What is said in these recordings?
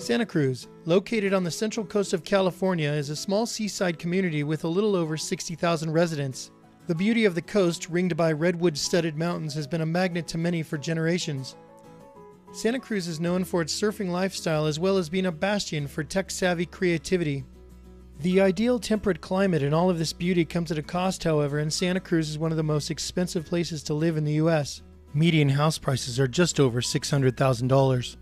Santa Cruz, located on the central coast of California, is a small seaside community with a little over 60,000 residents. The beauty of the coast, ringed by redwood-studded mountains, has been a magnet to many for generations. Santa Cruz is known for its surfing lifestyle as well as being a bastion for tech-savvy creativity. The ideal temperate climate and all of this beauty comes at a cost, however, and Santa Cruz is one of the most expensive places to live in the U.S. Median house prices are just over $600,000.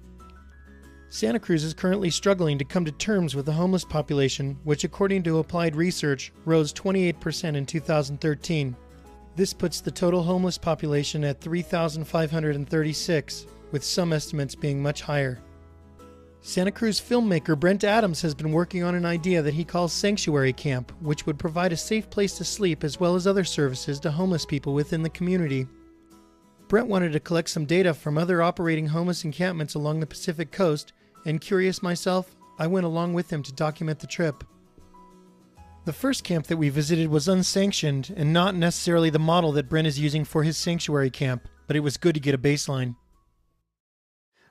Santa Cruz is currently struggling to come to terms with the homeless population, which according to applied research rose 28% in 2013. This puts the total homeless population at 3,536, with some estimates being much higher. Santa Cruz filmmaker Brent Adams has been working on an idea that he calls Sanctuary Camp, which would provide a safe place to sleep as well as other services to homeless people within the community. Brent wanted to collect some data from other operating homeless encampments along the Pacific coast, and curious myself, I went along with him to document the trip. The first camp that we visited was unsanctioned and not necessarily the model that Brent is using for his sanctuary camp, but it was good to get a baseline.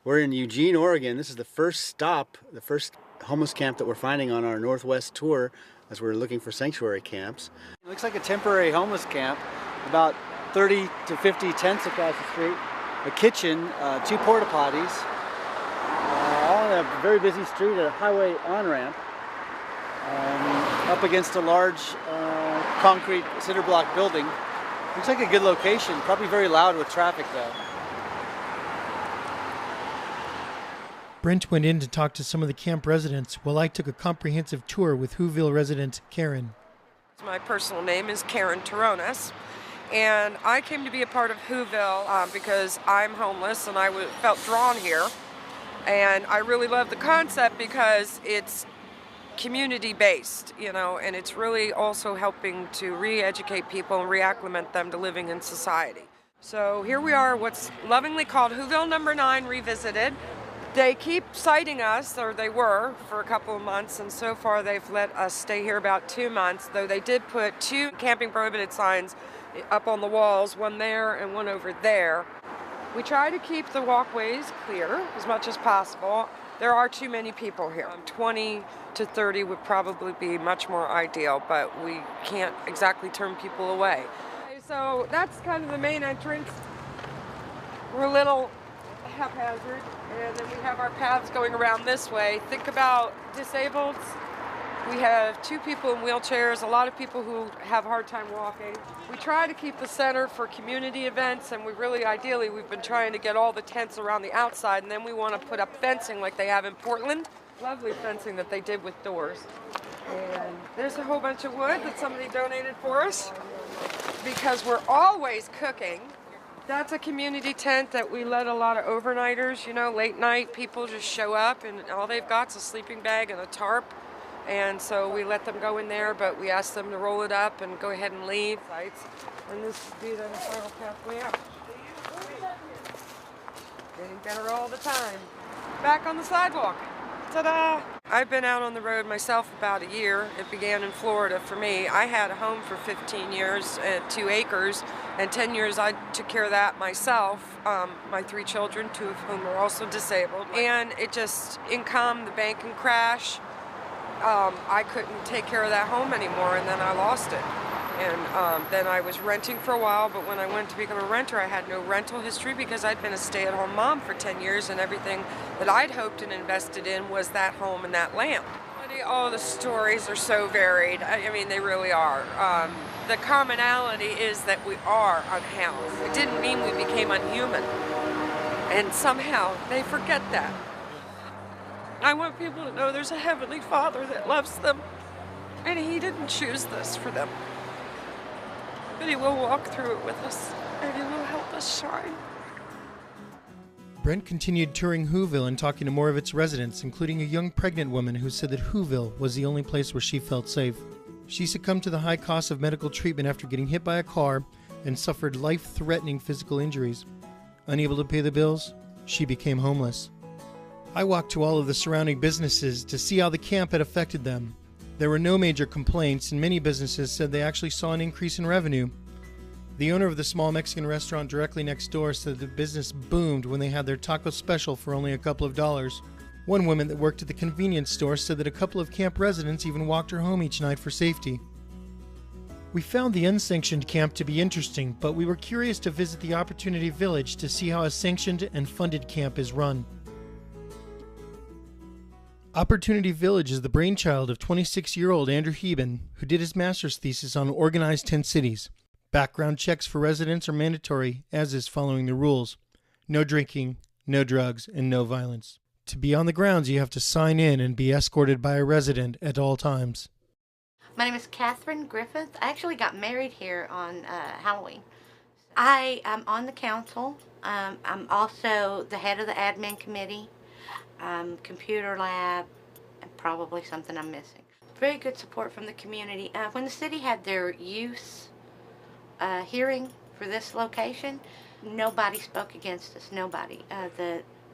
We're in Eugene, Oregon. This is the first stop, the first homeless camp that we're finding on our Northwest tour as we're looking for sanctuary camps. It looks like a temporary homeless camp, about 30 to 50 tents across the street, a kitchen, 2 porta potties, all on a very busy street, a highway on-ramp, up against a large concrete cinder block building. Looks like a good location, probably very loud with traffic though. Brent went in to talk to some of the camp residents while I took a comprehensive tour with Whoville resident Karen. My personal name is Karen Taronis. And I came to be a part of Whoville because I'm homeless and I felt drawn here. And I really love the concept because it's community-based, you know, and it's really also helping to re-educate people and reacclimate them to living in society. So here we are, what's lovingly called Whoville Number 9 Revisited. They keep citing us, or they were, for a couple of months, and so far they've let us stay here about 2 months, though they did put 2 camping prohibited signs up on the walls, one there and one over there. We try to keep the walkways clear as much as possible. There are too many people here. 20 to 30 would probably be much more ideal, but we can't exactly turn people away. So that's kind of the main entrance. We're a little haphazard, and then we have our paths going around this way. Think about disabled. We have 2 people in wheelchairs, a lot of people who have a hard time walking. We try to keep the center for community events, and ideally, we've been trying to get all the tents around the outside, and then we want to put up fencing like they have in Portland. Lovely fencing that they did with doors. And there's a whole bunch of wood that somebody donated for us because we're always cooking. That's a community tent that we let a lot of overnighters, you know, late night people just show up and all they've got is a sleeping bag and a tarp. And so we let them go in there, but we ask them to roll it up and go ahead and leave. And this would be the final pathway out. Getting better all the time. Back on the sidewalk. Ta-da! I've been out on the road myself about a year. It began in Florida for me. I had a home for 15 years at 2 acres, and 10 years I took care of that myself. My 3 children, 2 of whom are also disabled. And it just, income, the banking crash, I couldn't take care of that home anymore, and then I lost it. And then I was renting for a while, but when I went to become a renter, I had no rental history because I'd been a stay-at-home mom for 10 years, and everything that I'd hoped and invested in was that home and that land. All the stories are so varied. I mean, they really are. The commonality is that we are unhoused. It didn't mean we became unhuman. And somehow they forget that. I want people to know there's a Heavenly Father that loves them, and He didn't choose this for them. But He will walk through it with us, and He will help us shine. Brent continued touring Whoville and talking to more of its residents, including a young pregnant woman who said that Whoville was the only place where she felt safe. She succumbed to the high cost of medical treatment after getting hit by a car and suffered life-threatening physical injuries. Unable to pay the bills, she became homeless. I walked to all of the surrounding businesses to see how the camp had affected them. There were no major complaints, and many businesses said they actually saw an increase in revenue. The owner of the small Mexican restaurant directly next door said the business boomed when they had their taco special for only a couple of dollars. One woman that worked at the convenience store said that a couple of camp residents even walked her home each night for safety. We found the unsanctioned camp to be interesting, but we were curious to visit the Opportunity Village to see how a sanctioned and funded camp is run. Opportunity Village is the brainchild of 26-year-old Andrew Heben, who did his master's thesis on organized tent cities. Background checks for residents are mandatory, as is following the rules. No drinking, no drugs, and no violence. To be on the grounds, you have to sign in and be escorted by a resident at all times. My name is Catherine Griffith. I actually got married here on Halloween. I am on the council. I'm also the head of the admin committee, computer lab, and probably something I'm missing. Very good support from the community. When the city had their use hearing for this location, nobody spoke against us. Nobody.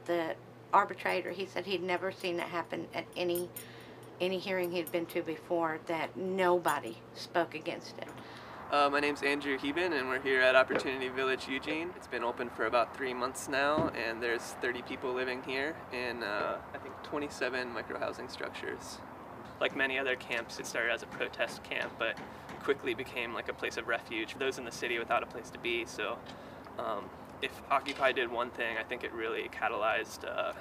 The arbitrator, he said he'd never seen it happen at any hearing he'd been to before, that nobody spoke against it. My name's Andrew Heben, and we're here at Opportunity Village, Eugene. It's been open for about 3 months now, and there's 30 people living here in, I think, 27 micro-housing structures. Like many other camps, it started as a protest camp, but quickly became like a place of refuge for those in the city without a place to be. So if Occupy did one thing, I think it really catalyzed the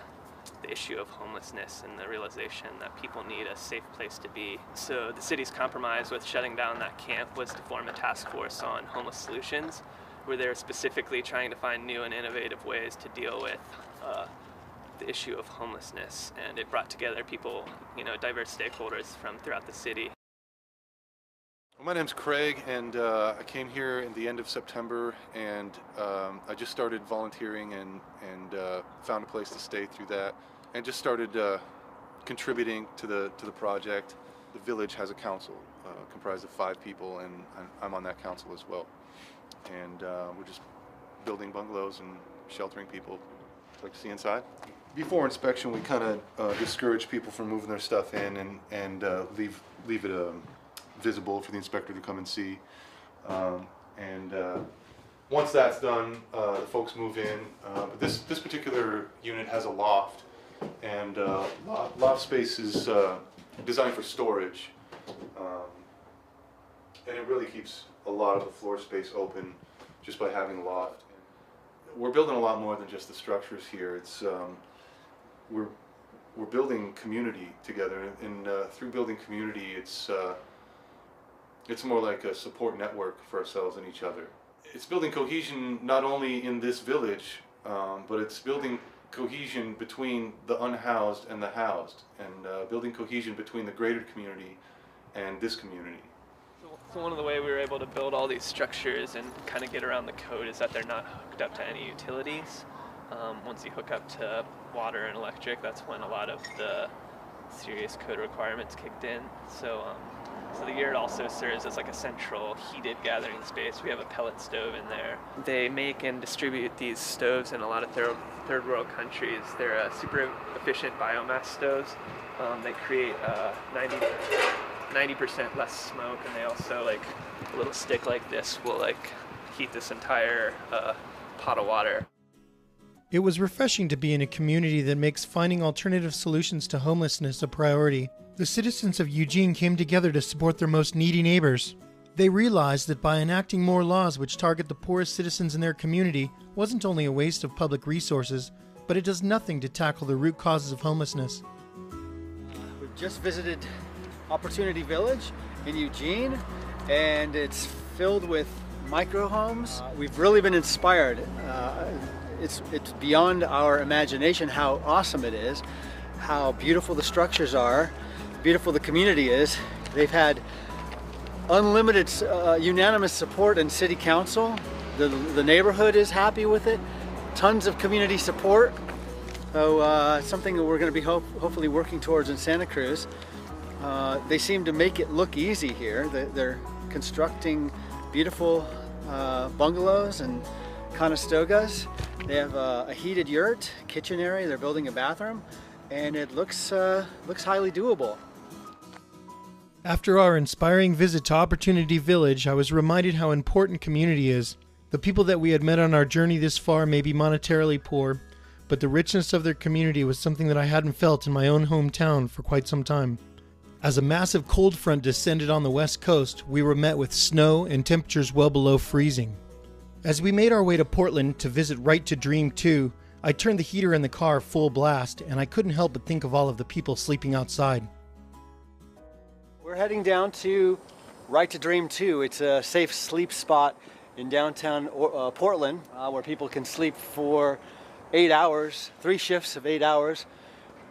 issue of homelessness and the realization that people need a safe place to be. So the city's compromise with shutting down that camp was to form a task force on homeless solutions, where they're specifically trying to find new and innovative ways to deal with the issue of homelessness. And it brought together people, diverse stakeholders from throughout the city. My name's Craig, and I came here in the end of September, and I just started volunteering and found a place to stay through that, and just started contributing to the project. The village has a council comprised of 5 people, and I'm on that council as well. And we're just building bungalows and sheltering people. Like to see inside? Before inspection, we kind of discourage people from moving their stuff in and leave it visible for the inspector to come and see. Once that's done, the folks move in. This particular unit has a loft, and loft space is designed for storage, and it really keeps a lot of the floor space open just by having a loft. We're building a lot more than just the structures here. It's we're building community together, and through building community, it's more like a support network for ourselves and each other. It's building cohesion not only in this village, but it's building cohesion between the unhoused and the housed, and building cohesion between the greater community and this community. So one of the ways we were able to build all these structures and kind of get around the code is that they're not hooked up to any utilities. Once you hook up to water and electric, that's when a lot of the serious code requirements kicked in. So the yurt also serves as like a central heated gathering space. We have a pellet stove in there. They make and distribute these stoves in a lot of third world countries. They're super efficient biomass stoves. They create 90% less smoke, and they also, like, a little stick like this will like heat this entire pot of water. It was refreshing to be in a community that makes finding alternative solutions to homelessness a priority. The citizens of Eugene came together to support their most needy neighbors. They realized that by enacting more laws which target the poorest citizens in their community wasn't only a waste of public resources, but it does nothing to tackle the root causes of homelessness. We've just visited Opportunity Village in Eugene, and it's filled with micro homes. We've really been inspired. It's beyond our imagination how awesome it is, how beautiful the structures are, beautiful the community is. They've had unlimited unanimous support in City Council. The neighborhood is happy with it. Tons of community support. So something that we're going to be hopefully working towards in Santa Cruz. They seem to make it look easy here. They're constructing beautiful bungalows and conestogas. They have a heated yurt, kitchen area. They're building a bathroom, and it looks highly doable. After our inspiring visit to Opportunity Village, I was reminded how important community is. The people that we had met on our journey this far may be monetarily poor, but the richness of their community was something that I hadn't felt in my own hometown for quite some time. As a massive cold front descended on the west coast, we were met with snow and temperatures well below freezing. As we made our way to Portland to visit Right to Dream 2, I turned the heater in the car full blast, and I couldn't help but think of all of the people sleeping outside. We're heading down to Right to Dream 2. It's a safe sleep spot in downtown Portland where people can sleep for 8 hours, 3 shifts of 8 hours.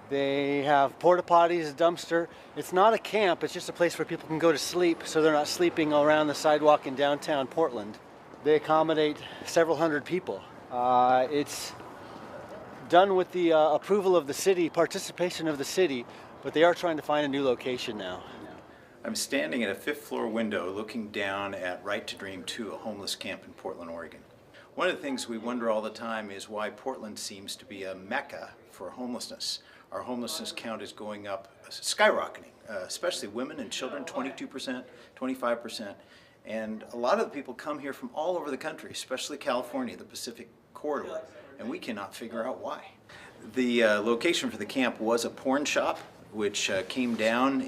They have porta potties, a dumpster. It's not a camp, it's just a place where people can go to sleep so they're not sleeping around the sidewalk in downtown Portland. They accommodate several hundred people. It's done with the approval of the city, participation of the city, but they are trying to find a new location now. I'm standing at a 5th floor window looking down at Right to Dream 2, a homeless camp in Portland, Oregon. One of the things we wonder all the time is why Portland seems to be a mecca for homelessness. Our homelessness count is going up, skyrocketing, especially women and children, 22%, 25%. And a lot of the people come here from all over the country, especially California, the Pacific Corridor, and we cannot figure out why. The location for the camp was a porn shop, which came down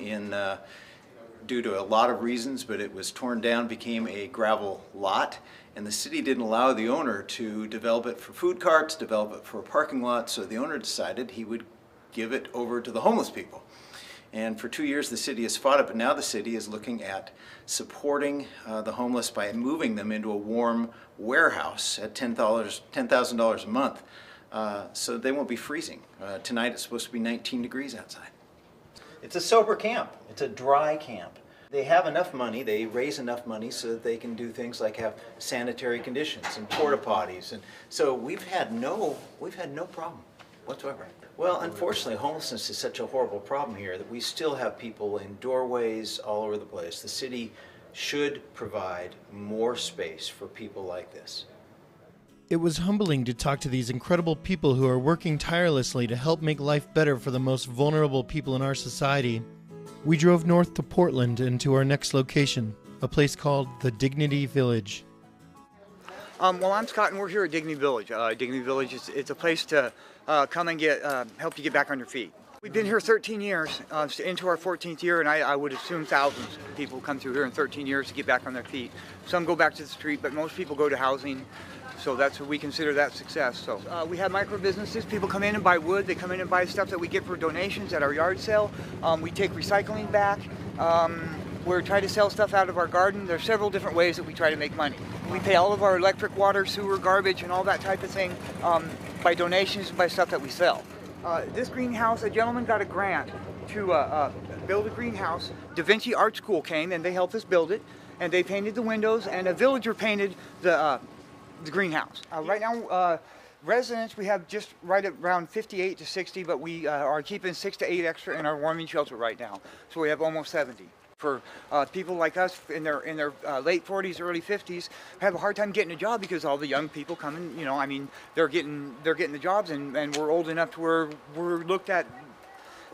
due to a lot of reasons, but it was torn down, became a gravel lot, and the city didn't allow the owner to develop it for food carts, develop it for a parking lot, so the owner decided he would give it over to the homeless people. And for 2 years the city has fought it, but now the city is looking at supporting the homeless by moving them into a warm warehouse at $10,000 a month, so they won't be freezing. Tonight it's supposed to be 19 degrees outside. It's a sober camp. It's a dry camp. They have enough money, they raise enough money so that they can do things like have sanitary conditions and porta potties. And so we've had no problem whatsoever. Well, unfortunately, homelessness is such a horrible problem here that we still have people in doorways all over the place. The city should provide more space for people like this. It was humbling to talk to these incredible people who are working tirelessly to help make life better for the most vulnerable people in our society. We drove north to Portland and to our next location, a place called the Dignity Village. Well, I'm Scott, and we're here at Dignity Village. Dignity Village it's a place to come and help you get back on your feet. We've been here 13 years, into our 14th year, and I would assume thousands of people come through here in 13 years to get back on their feet. Some go back to the street, but most people go to housing, so that's what we consider that success. So we have micro businesses. People come in and buy wood. They come in and buy stuff that we get for donations at our yard sale. We take recycling back. We're trying to sell stuff out of our garden. There's several different ways that we try to make money. We pay all of our electric, water, sewer, garbage, and all that type of thing by donations and by stuff that we sell. This greenhouse, a gentleman got a grant to build a greenhouse. Da Vinci Art School came and they helped us build it, and they painted the windows, and a villager painted the greenhouse. Right now, residents, we have just right around 58 to 60, but we are keeping 6 to 8 extra in our warming shelter right now, so we have almost 70. For people like us in their late 40s, early 50s, have a hard time getting a job because all the young people coming, you know, I mean, they're getting the jobs, and we're old enough to where we're looked at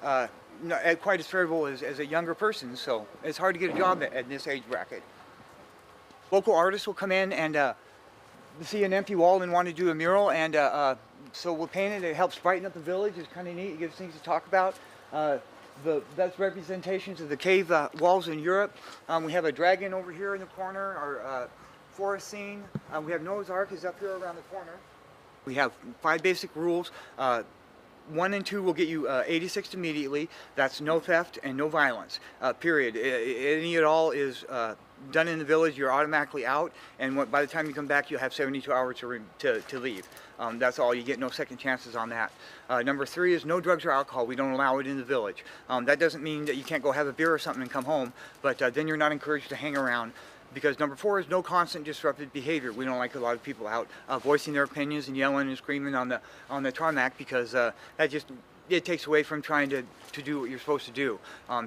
quite as favorable as a younger person, so it's hard to get a job at this age bracket. Local artists will come in and see an empty wall and want to do a mural, and so we'll paint it. It helps brighten up the village. It's kind of neat. It gives things to talk about. That's representations of the cave walls in Europe. We have a dragon over here in the corner, our forest scene. We have Noah's Ark is up here around the corner. We have 5 basic rules. 1 and 2 will get you 86 immediately. That's no theft and no violence, period. Any at all is done in the village, you're automatically out, and by the time you come back, you'll have 72 hours to leave. That's all. You get no second chances on that. Number 3 is no drugs or alcohol. We don't allow it in the village. That doesn't mean that you can't go have a beer or something and come home, but then you're not encouraged to hang around. Because number 4 is no constant disruptive behavior. We don't like a lot of people out voicing their opinions and yelling and screaming on the tarmac, because it takes away from trying to do what you're supposed to do.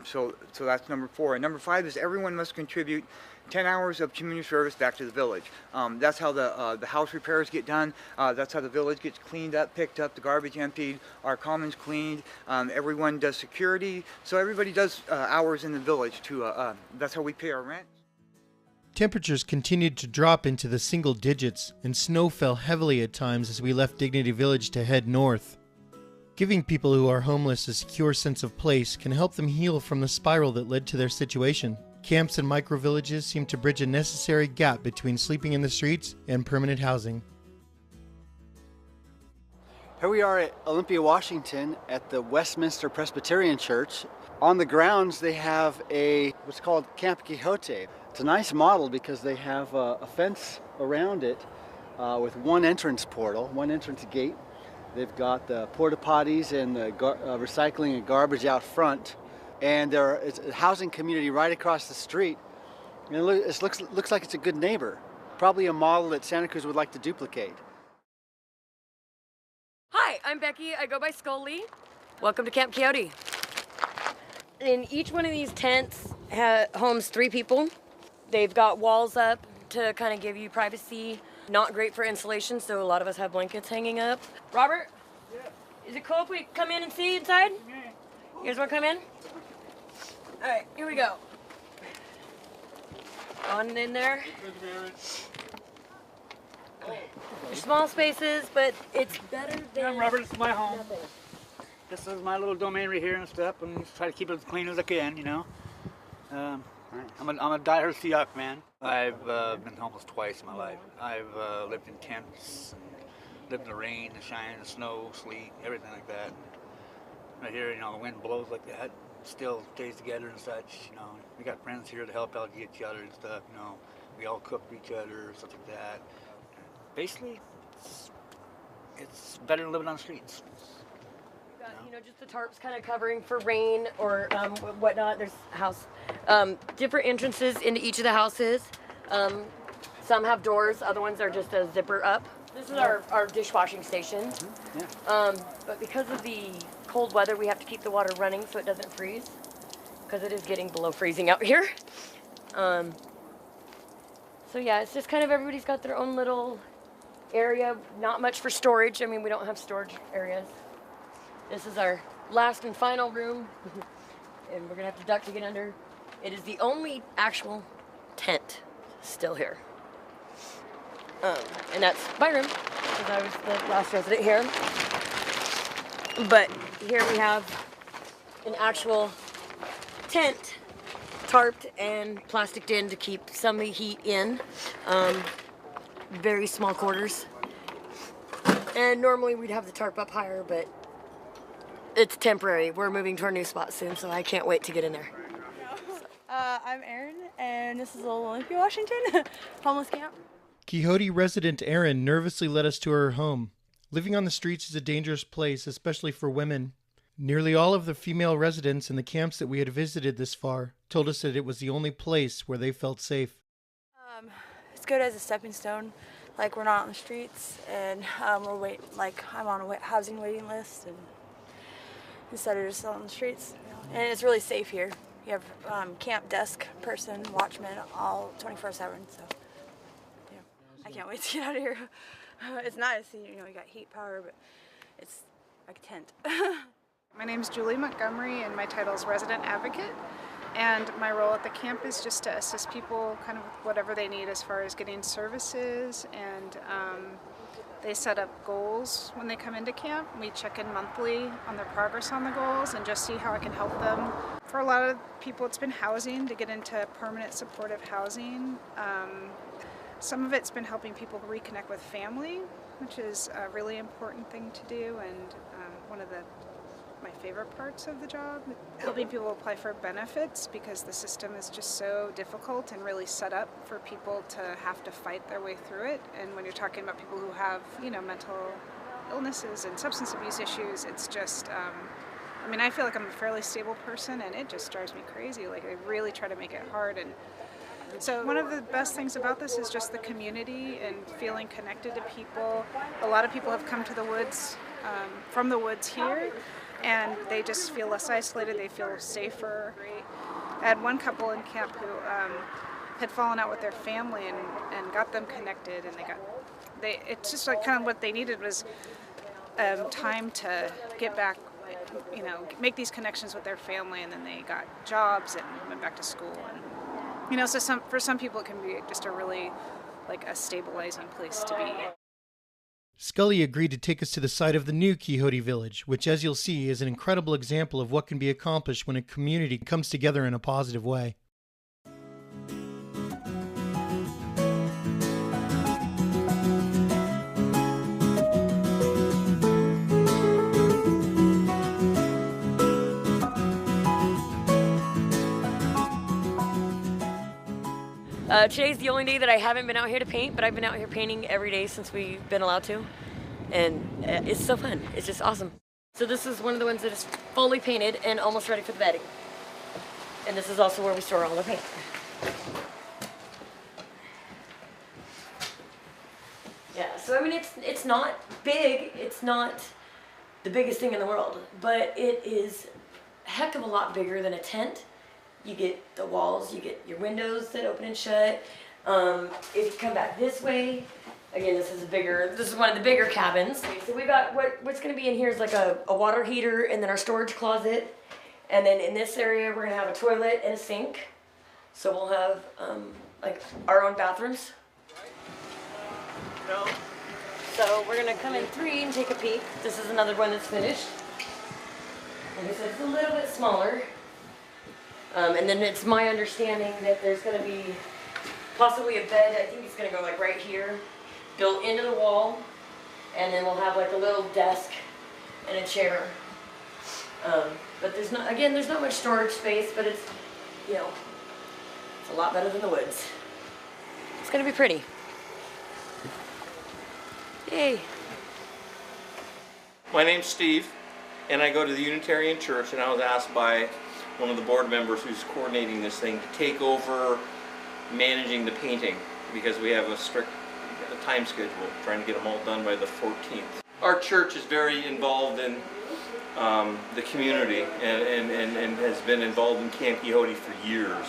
So that's number 4. And number 5 is everyone must contribute 10 hours of community service back to the village. That's how the house repairs get done. That's how the village gets cleaned up, picked up, the garbage emptied, our commons cleaned. Everyone does security. So everybody does hours in the village. That's how we pay our rent. Temperatures continued to drop into the single digits, and snow fell heavily at times as we left Dignity Village to head north. Giving people who are homeless a secure sense of place can help them heal from the spiral that led to their situation. Camps and microvillages seem to bridge a necessary gap between sleeping in the streets and permanent housing. Here we are at Olympia, Washington at the Westminster Presbyterian Church. On the grounds they have what's called Camp Quixote. It's a nice model because they have a fence around it with one entrance portal, one entrance gate. They've got the porta potties and the recycling and garbage out front. And it's a housing community right across the street. And it looks like it's a good neighbor. Probably a model that Santa Cruz would like to duplicate. Hi, I'm Becky. I go by Scully. Welcome to Camp Quixote. In each one of these tents homes 3 people. They've got walls up to kind of give you privacy. Not great for insulation, so a lot of us have blankets hanging up. Robert? Yeah. Is it cool if we come in and see inside? Yeah. You guys want to come in? All right, here we go. On in there. They're small spaces, but it's better than... I'm Robert, this is my home. Nothing. This is my little domain right here and stuff, and just try to keep it as clean as I can, you know. I'm a diehard Seahawk fan. I've been homeless twice in my life. I've lived in tents, and lived in the rain, the shine, the snow, sleet, everything like that. Right here, you know, the wind blows like that, still stays together and such, you know. We got friends here to help out each other and stuff, you know. We all cook for each other, stuff like that. Basically, it's better than living on the streets. We've got, you know, just the tarps kind of covering for rain or whatnot. There's different entrances into each of the houses. Some have doors, other ones are just a zipper up. This is our dishwashing station. Mm-hmm. Yeah. But because of the cold weather, we have to keep the water running so it doesn't freeze, because it is getting below freezing out here. So yeah, it's just kind of everybody's got their own little area, not much for storage. I mean, we don't have storage areas. This is our last and final room, and we're gonna have to duck to get under. It is the only actual tent still here. And that's my room, because I was the last resident here. But here we have an actual tent, tarped and plasticed in to keep some of the heat in. Very small quarters. And normally we'd have the tarp up higher, but it's temporary. We're moving to our new spot soon, so I can't wait to get in there. I'm Erin, and this is Olympia, Washington, homeless camp. Quixote resident Erin nervously led us to her home. Living on the streets is a dangerous place, especially for women. Nearly all of the female residents in the camps that we had visited this far told us that it was the only place where they felt safe. It's good as a stepping stone. Like, we're not on the streets, and I'm on a housing waiting list, and instead of just on the streets. And it's really safe here. You have camp desk person, watchman, all 24/7. So yeah, I can't wait to get out of here. It's nice, you know, you got heat power, but it's like a tent. My name's Julie Montgomery, and my title is Resident Advocate. And my role at the camp is just to assist people kind of with whatever they need as far as getting services, and they set up goals when they come into camp. We check in monthly on their progress on the goals and just see how I can help them. For a lot of people, it's been housing, to get into permanent supportive housing. Some of it's been helping people reconnect with family, which is a really important thing to do, and one of my favorite parts of the job. Helping people apply for benefits, because the system is just so difficult and really set up for people to have to fight their way through it. And when you're talking about people who have, you know, mental illnesses and substance abuse issues, it's just, I mean, I feel like I'm a fairly stable person, and it just drives me crazy. Like, they really try to make it hard. And so one of the best things about this is just the community and feeling connected to people. A lot of people have come to the woods, from the woods here, and they just feel less isolated, they feel safer. I had one couple in camp who had fallen out with their family and got them connected, and it's just like kind of what they needed was time to get back, you know, make these connections with their family, and then they got jobs and went back to school. And You know, so for some people it can be just a really like a stabilizing place to be. Scully agreed to take us to the site of the new Quixote Village, which, as you'll see, is an incredible example of what can be accomplished when a community comes together in a positive way. Today's the only day that I haven't been out here to paint, but I've been out here painting every day since we've been allowed to. And it's so fun. It's just awesome. So this is one of the ones that is fully painted and almost ready for the bedding. And this is also where we store all the paint. Yeah, so I mean it's not big, it's not the biggest thing in the world, but it is a heck of a lot bigger than a tent. You get the walls, you get your windows that open and shut. If you come back this way, again, this is one of the bigger cabins. So we got, what's gonna be in here is like a water heater and then our storage closet. And then in this area, we're gonna have a toilet and a sink. So we'll have like our own bathrooms. So we're gonna come in 3 and take a peek. This is another one that's finished. Like I said, it's a little bit smaller. And then it's my understanding that there's going to be possibly a bed, I think it's going to go like right here, built into the wall, and then we'll have like a little desk and a chair. But there's not much storage space, but it's, you know, it's a lot better than the woods. It's going to be pretty. Yay. My name's Steve, and I go to the Unitarian Church, and I was asked by one of the board members who's coordinating this thing to take over managing the painting because we have a strict time schedule, trying to get them all done by the 14th. Our church is very involved in the community and has been involved in Camp Quixote for years.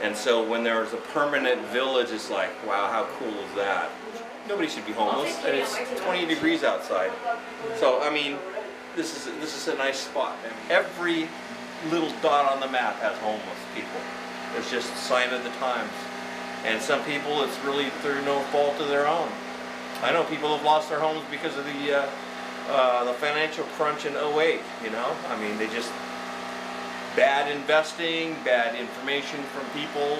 And so when there's a permanent village, it's like, wow, how cool is that? Nobody should be homeless, and it's 20 degrees outside. So, I mean, this is a nice spot. And every little dot on the map has homeless people. It's just a sign of the times. And some people, it's really through no fault of their own. I know people have lost their homes because of the financial crunch in '08, you know? I mean, they just, bad investing, bad information from people,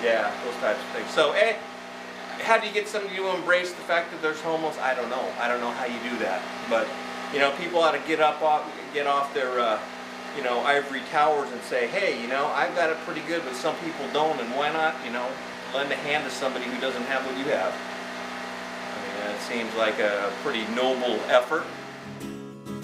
yeah, those types of things. So, how do you get somebody to embrace the fact that there's homeless? I don't know. I don't know how you do that. But, you know, people ought to get off their you know, ivory towers and say, hey, you know, I've got it pretty good, but some people don't, and why not, you know, lend a hand to somebody who doesn't have what you have. I mean, it seems like a pretty noble effort.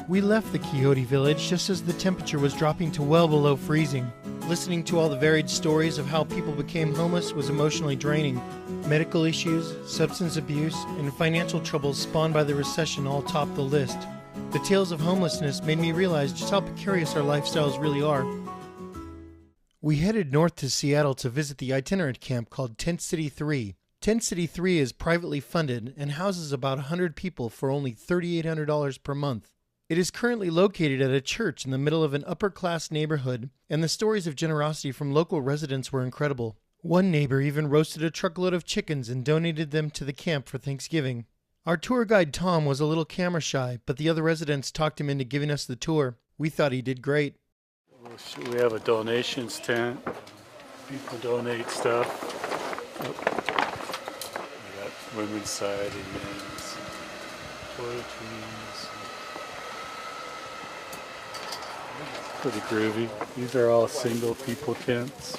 We left the Quixote Village just as the temperature was dropping to well below freezing. Listening to all the varied stories of how people became homeless was emotionally draining. Medical issues, substance abuse, and financial troubles spawned by the recession all topped the list. The tales of homelessness made me realize just how precarious our lifestyles really are. We headed north to Seattle to visit the itinerant camp called Tent City 3. Tent City 3 is privately funded and houses about 100 people for only $3,800 per month. It is currently located at a church in the middle of an upper-class neighborhood, and the stories of generosity from local residents were incredible. One neighbor even roasted a truckload of chickens and donated them to the camp for Thanksgiving. Our tour guide Tom was a little camera shy, but the other residents talked him into giving us the tour. We thought he did great. We have a donations tent. People donate stuff. We got women's side and men's. Toiletries. Pretty groovy. These are all single people tents.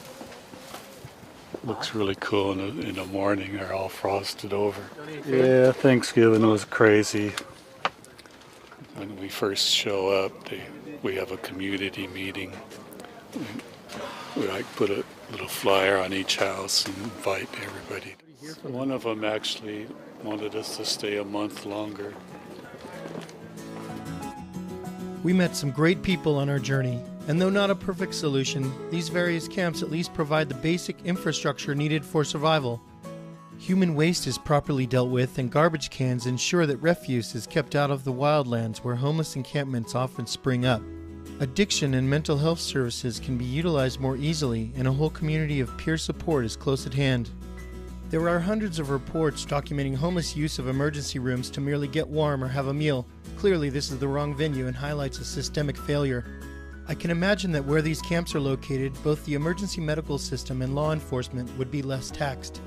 Looks really cool in the morning. They're all frosted over. Yeah, Thanksgiving was crazy. When we first show up, we have a community meeting. We like put a little flyer on each house and invite everybody. One of them actually wanted us to stay a month longer. We met some great people on our journey, and though not a perfect solution, these various camps at least provide the basic infrastructure needed for survival. Human waste is properly dealt with, and garbage cans ensure that refuse is kept out of the wildlands where homeless encampments often spring up. Addiction and mental health services can be utilized more easily, and a whole community of peer support is close at hand. There are hundreds of reports documenting homeless use of emergency rooms to merely get warm or have a meal. Clearly, this is the wrong venue and highlights a systemic failure. I can imagine that where these camps are located, both the emergency medical system and law enforcement would be less taxed.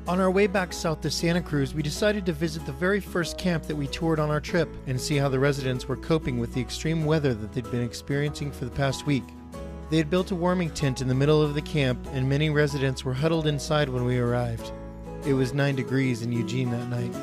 On our way back south to Santa Cruz, we decided to visit the very first camp that we toured on our trip and see how the residents were coping with the extreme weather that they'd been experiencing for the past week. They had built a warming tent in the middle of the camp, and many residents were huddled inside when we arrived. It was 9 degrees in Eugene that night.